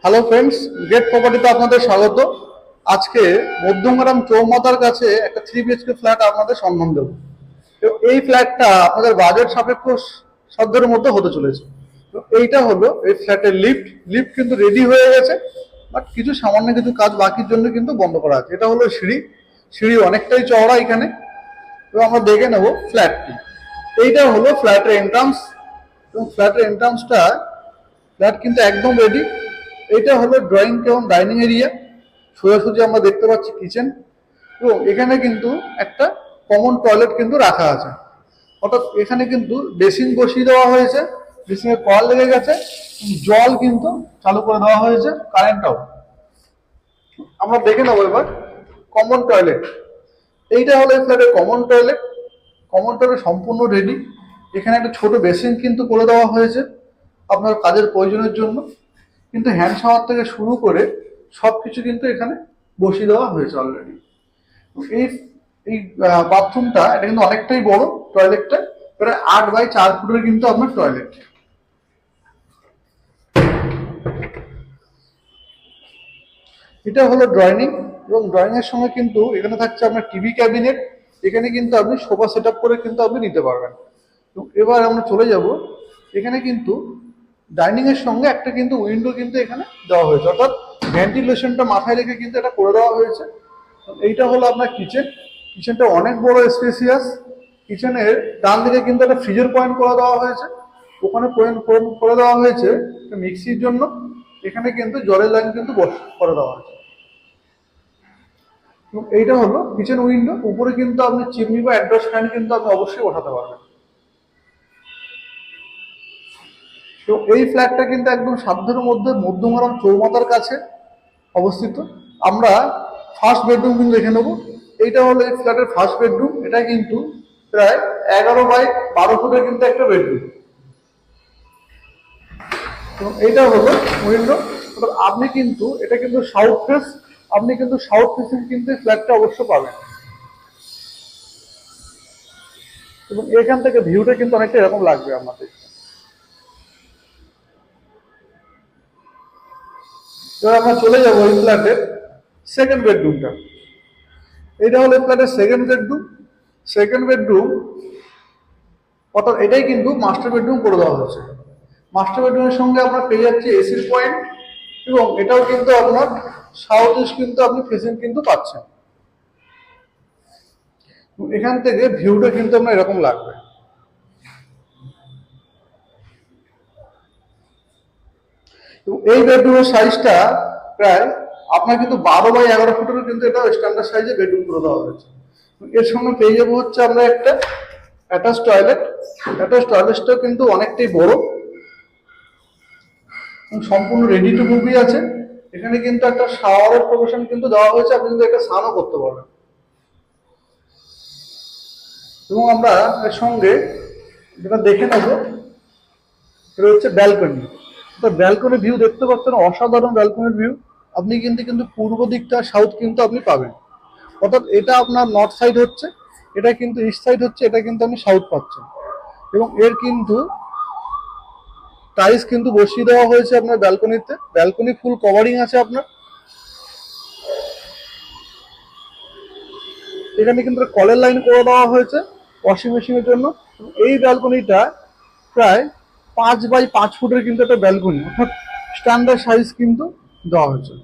Hello friends, gate প্রপার্টিতে আপনাদের স্বাগত। আজকে মধ্যমগ্রাম চৌমাথার কাছে একটা 3 BHK ফ্ল্যাট আপনাদের সন্ধান দেব। তো এই ফ্ল্যাটটা আপনাদের বাজেট সাপেক্ষ সাধ্যের মধ্যে হতে চলেছে। তো এইটা হলো এই ফ্ল্যাটের লিফট। লিফট কিন্তু রেডি হয়ে গেছে, বাট কিছু সামান্য কিছু কাজ বাকির জন্য কিন্তু বন্ধ করা আছে। এটা হলো সিঁড়ি। সিঁড়ি অনেকটাই চওড়া এখানে। তো আমরা দেখে নেব ফ্ল্যাটটি। এইটা হলো ফ্ল্যাটের এন্ট্রান্স, এবং ফ্ল্যাটের এন্ট্রান্সটা ফ্ল্যাট কিন্তু একদম রেডি। এটা হলো ড্রয়িং কাম ডাইনিং এরিয়া। সোজাসুজি আমরা দেখতে পাচ্ছি কিচেন, এবং এখানে কিন্তু একটা কমন টয়লেট কিন্তু রাখা আছে। অর্থাৎ এখানে কিন্তু বেসিন বসিয়ে দেওয়া হয়েছে, বেসিনের কল লেগে গেছে, জল কিন্তু চালু করে দেওয়া হয়েছে, কারেন্টটাও। আমরা দেখে নেবো এবার কমন টয়লেট। এইটা হলো এই ফ্ল্যাটের কমন টয়লেট। কমন টয়লেট সম্পূর্ণ রেডি। এখানে একটা ছোট বেসিন কিন্তু করে দেওয়া হয়েছে আপনার কাজের প্রয়োজনের জন্য, কিন্তু হ্যান্ড শাওয়ার থেকে শুরু করে সবকিছু কিন্তু এখানে বসিয়ে দেওয়া হয়েছে অলরেডি। এই এই বাথরুমটা এটা কিন্তু অনেকটাই বড়। টয়লেটটা প্রায় 8x4 ফুটের কিন্তু আপনার টয়লেট। এটা হলো ড্রয়িং, এবং ড্রয়িং এর সঙ্গে কিন্তু এখানে থাকছে আপনার টিভি ক্যাবিনেট। এখানে কিন্তু আপনি সোফা সেট আপ করে কিন্তু আপনি নিতে পারবেন। এবার আমরা চলে যাব, এখানে কিন্তু ডাইনিং এর সঙ্গে একটা কিন্তু উইন্ডো কিন্তু এখানে দেওয়া হয়েছে, অর্থাৎ ভেন্টিলেশনটা মাথায় রেখে কিন্তু এটা করে দেওয়া হয়েছে। এইটা হলো আপনার কিচেন। কিচেনটা অনেক বড় স্পেসিয়াস। কিচেনের ডান দিকে কিন্তু একটা ফ্রিজের পয়েন্ট করে দেওয়া হয়েছে। ওখানে পয়েন্ট করে দেওয়া হয়েছে মিক্সির জন্য। এখানে কিন্তু জলের লাইন কিন্তু করে দেওয়া হয়েছে। এবং এইটা হলো কিচেন উইন্ডো। উপরে কিন্তু আপনি চিমনি বা অ্যাডজাস্ট ফ্যান কিন্তু আপনি অবশ্যই বসাতে পারবেন। তো এই ফ্ল্যাটটা কিন্তু একদম সাধ্যের মধ্যে মধ্যমগ্রাম চৌমাথার কাছে অবস্থিত। আমরা ফার্স্ট বেডরুম কিন্তু দেখে নেবো। এইটা হলো এই ফ্ল্যাটের ফার্স্ট বেডরুম। এটা কিন্তু প্রায় 11x12 ফুটের কিন্তু একটা বেডরুম, এবং এইটা হলো উইন্ডো। আপনি কিন্তু এটা কিন্তু সাউথ ফেস, আপনি কিন্তু সাউথ ফেসিং কিন্তু ফ্ল্যাটটা অবশ্য পাবেন। এবং এখান থেকে ভিউটা কিন্তু অনেকটা এরকম লাগবে আপনাদের। এবার আমরা চলে যাবো এই ফ্ল্যাটের সেকেন্ড বেডরুমটা। এটা হলো ফ্ল্যাটের সেকেন্ড বেডরুম। সেকেন্ড বেডরুম অর্থাৎ এটাই কিন্তু মাস্টার বেডরুম করে দেওয়া হয়েছে। মাস্টার বেডরুমের সঙ্গে আপনার পেয়ে যাচ্ছে এসির পয়েন্ট, এবং এটাও কিন্তু আপনার সাউথ ইস্ট কিন্তু আপনি ফেসিং কিন্তু পাচ্ছেন। এখান থেকে ভিউটা কিন্তু আপনার এরকম লাগবে। এবং এই বেডরুমের সাইজটা প্রায় আপনার কিন্তু 12x11 ফুটের কিন্তু এটা স্ট্যান্ডার্ড সাইজে বেডরুম করে দেওয়া হয়েছে। এর সঙ্গে পেয়ে যাবো হচ্ছে আমরা একটা অ্যাটাচ টয়লেট। অ্যাটাচ টয়লেটটাও কিন্তু অনেকটাই বড়, সম্পূর্ণ রেডি টু মুভি আছে। এখানে কিন্তু একটা শাওয়ারের প্রভিশন কিন্তু দেওয়া হয়েছে, আপনি কিন্তু একটা স্নানও করতে পারবেন। এবং আমরা এর সঙ্গে যেটা দেখে নেব সেটা হচ্ছে ব্যালকনি। তো ব্যালকনি ভিউ দেখতে পাচ্ছেন, অসাধারণ ব্যালকনির ভিউ। আপনি কিন্তু পূর্ব দিকটা সাউথ কিন্তু আপনি পাবেন। অর্থাৎ এটা আপনার নর্থ সাইড হচ্ছে, এটা কিন্তু ইস্ট সাইড হচ্ছে, এটা কিন্তু আপনি সাউথ পাচ্ছেন। এবং এর কিন্তু টাইলস কিন্তু বসিয়ে দেওয়া হয়েছে আপনার ব্যালকনিতে। ব্যালকনি ফুল কভারিং আছে আপনার। এখানে কিন্তু কলের লাইন করে দেওয়া হয়েছে ওয়াশিং মেশিনের জন্য। এই ব্যালকনিটা প্রায় 5x5 ফুটের কিন্তু একটা ব্যালকনি, অর্থাৎ স্ট্যান্ডার্ড সাইজ কিন্তু দেওয়া হয়েছে।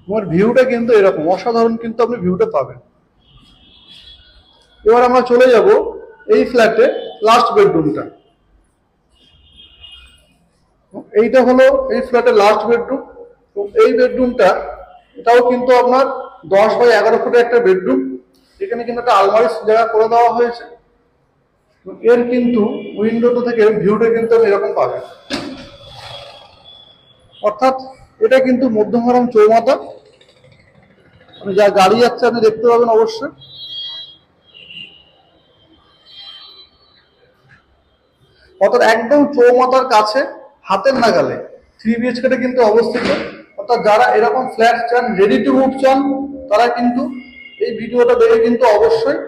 তোমার ভিউটা কিন্তু এরকম অসাধারণ কিন্তু আপনি ভিউটা পাবেন। এবার আমরা চলে যাব এই ফ্ল্যাটে লাস্ট বেডরুমটা। এইটা হলো এই ফ্ল্যাটের লাস্ট বেডরুম। এই বেডরুমটা এটাও কিন্তু আপনার 10x11 ফুটের একটা বেডরুম। এখানে কিন্তু একটা আলমারির জায়গা করে দেওয়া হয়েছে। এর কিন্তু উইন্ডোটা থেকে ভিউটা কিন্তু আপনি এরকম পাবেন। অর্থাৎ এটা কিন্তু মধ্যমগ্রাম চৌমাথা, আপনি যা গাড়ি যাচ্ছে আপনি দেখতে পাবেন অবশ্যই। অর্থাৎ একদম চৌমাথার কাছে হাতের নাগালে 3 BHK কিন্তু অবস্থিত। অর্থাৎ যারা এরকম ফ্ল্যাট চান, রেডি টু মুভ চান, তারা কিন্তু এই ভিডিওটা দেখে কিন্তু অবশ্যই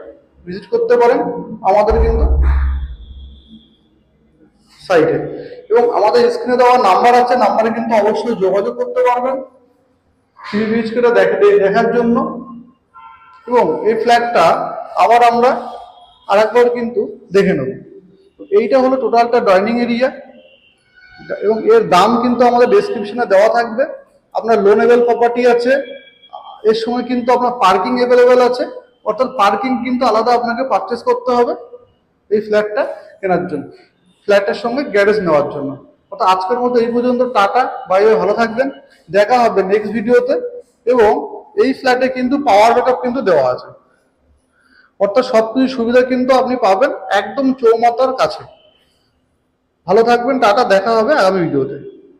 ভিজিট করতে পারেন আমাদের কিন্তু সাইটে। এবং আমাদের স্ক্রিনে দেওয়া নাম্বার আছে, নাম্বারে কিন্তু অবশ্যই যোগাযোগ করতে পারবেন 3 BHK দেখার জন্য। এবং এই ফ্ল্যাটটা আবার আমরা আরেকবার কিন্তু দেখে নেব। এইটা হলো টোটালটা ডাইনিং এরিয়া এবং এর দাম কিন্তু আমাদের ডেসক্রিপশনে দেওয়া থাকবে। আপনার লোনেবল প্রপার্টি আছে, এর সময় কিন্তু আপনার পার্কিং অ্যাভেলেবেল আছে, অর্থাৎ পার্কিং কিন্তু আলাদা আপনাকে পারচেস করতে হবে এই ফ্ল্যাটটা কেনার জন্য, ফ্ল্যাটের সঙ্গে গ্যারেজ নেওয়ার জন্য। অর্থাৎ আজকের মতো এই পর্যন্ত, টাটা বাই বাই, ভালো থাকবেন, দেখা হবে নেক্সট ভিডিওতে। এবং এই ফ্ল্যাটে কিন্তু পাওয়ার ব্যাকআপ কিন্তু দেওয়া আছে, অর্থাৎ সবকিছু সুবিধা কিন্তু আপনি পাবেন একদম চৌমাথার কাছে। ভালো থাকবেন, টাটা, দেখা হবে আগামী ভিডিওতে।